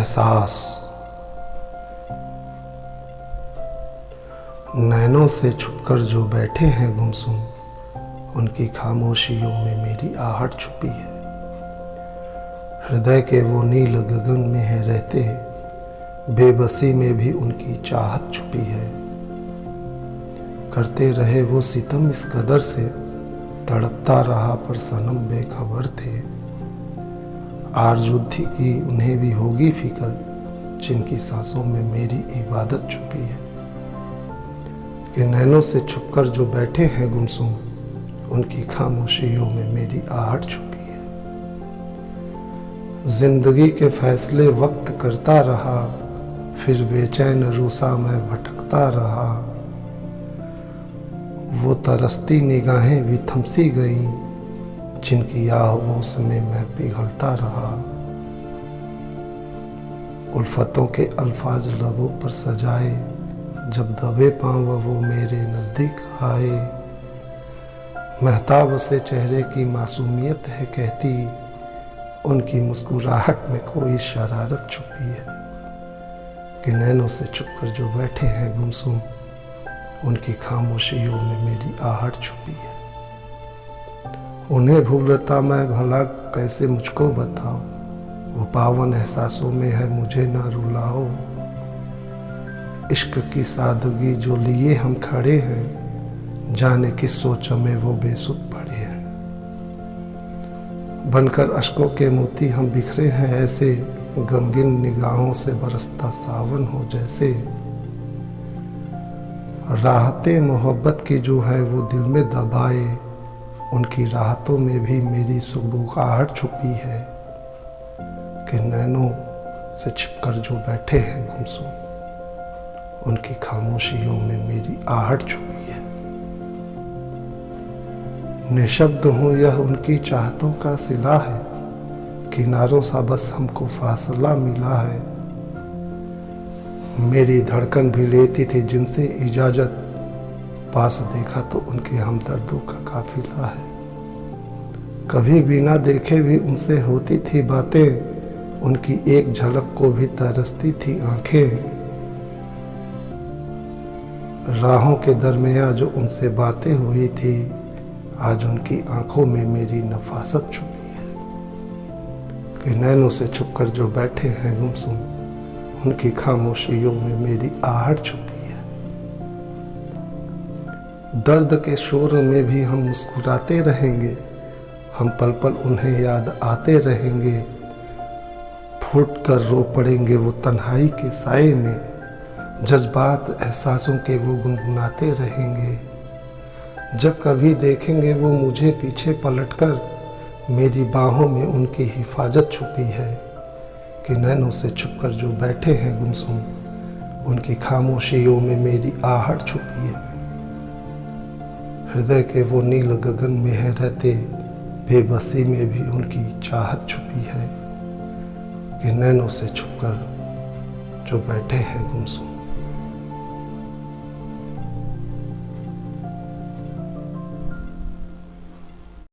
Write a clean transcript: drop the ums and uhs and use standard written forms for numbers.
एहसास। नैनों से छुपकर जो बैठे हैं गुमसुम, उनकी खामोशियों में मेरी आहट छुपी है। हृदय के वो नील गगन में है रहते, बेबसी में भी उनकी चाहत छुपी है। करते रहे वो सितम इस कदर से, तड़पता रहा पर सनम बेखबर थे। आरज़ू थी कि उन्हें भी होगी फिक्र, जिनकी सांसों में मेरी इबादत छुपी है। कि नैनों से छुपकर जो बैठे हैं गुमसुम, उनकी खामोशियों में मेरी आहट छुपी है। जिंदगी के फैसले वक्त करता रहा, फिर बेचैन रूसा मैं भटकता रहा। वो तरसती निगाहें भी थमसी गईं, जिनकी आहोश में मैं पिघलता रहा। उल्फतों के अल्फाज लबों पर सजाए, जब दबे पांव वो मेरे नज़दीक आए। महताब से चेहरे की मासूमियत है कहती, उनकी मुस्कुराहट में कोई शरारत छुपी है। कि नैनों से छुपकर जो बैठे हैं गुमसुम, उनकी खामोशियों में मेरी आहट छुपी है। उन्हें भूलता मैं भला कैसे मुझको बताओ, वो पावन एहसासों में है मुझे ना रुलाओ। इश्क की सादगी जो लिए हम खड़े हैं, जाने किस सोच में वो बेसुध पड़े हैं। बनकर अश्कों के मोती हम बिखरे हैं ऐसे, गमगीन निगाहों से बरसता सावन हो जैसे। राहते मोहब्बत की जो है वो दिल में दबाए, उनकी राहतों में भी मेरी सुबुगाहट छुपी है। कि नैनों से छिपकर जो बैठे हैं गुमसुम, उनकी खामोशियों में मेरी आहट छुपी है। निशब्द हूँ यह उनकी चाहतों का सिला है, किनारों सा बस हमको फासला मिला है। मेरी धड़कन भी लेती थी जिनसे इजाजत, पास देखा तो उनके हमदर्दों का काफिला है। कभी बिना देखे भी उनसे होती थी बातें, उनकी एक झलक को भी तरसती थी आंखें। राहों के दरमियां जो उनसे बातें हुई थी, आज उनकी आंखों में मेरी नफासत छुपी है। कि नैनों से छुपकर जो बैठे हैं गुमसुम, उनकी खामोशियों में मेरी आहट छुपी है। दर्द के शोर में भी हम मुस्कुराते रहेंगे, हम पल पल उन्हें याद आते रहेंगे। फूट कर रो पड़ेंगे वो तन्हाई के साए में, जज्बात एहसासों के वो गुनगुनाते रहेंगे। जब कभी देखेंगे वो मुझे पीछे पलटकर, मेरी बाहों में उनकी हिफाजत छुपी है। कि नैनों से छुपकर जो बैठे हैं गुमसुम, उनकी खामोशियों में मेरी आहट छुपी है। हृदय के वो नील गगन में है रहते, बेबसी में भी उनकी चाहत छुपी है। कि नैनों से छुपकर जो बैठे हैं गुमसुम।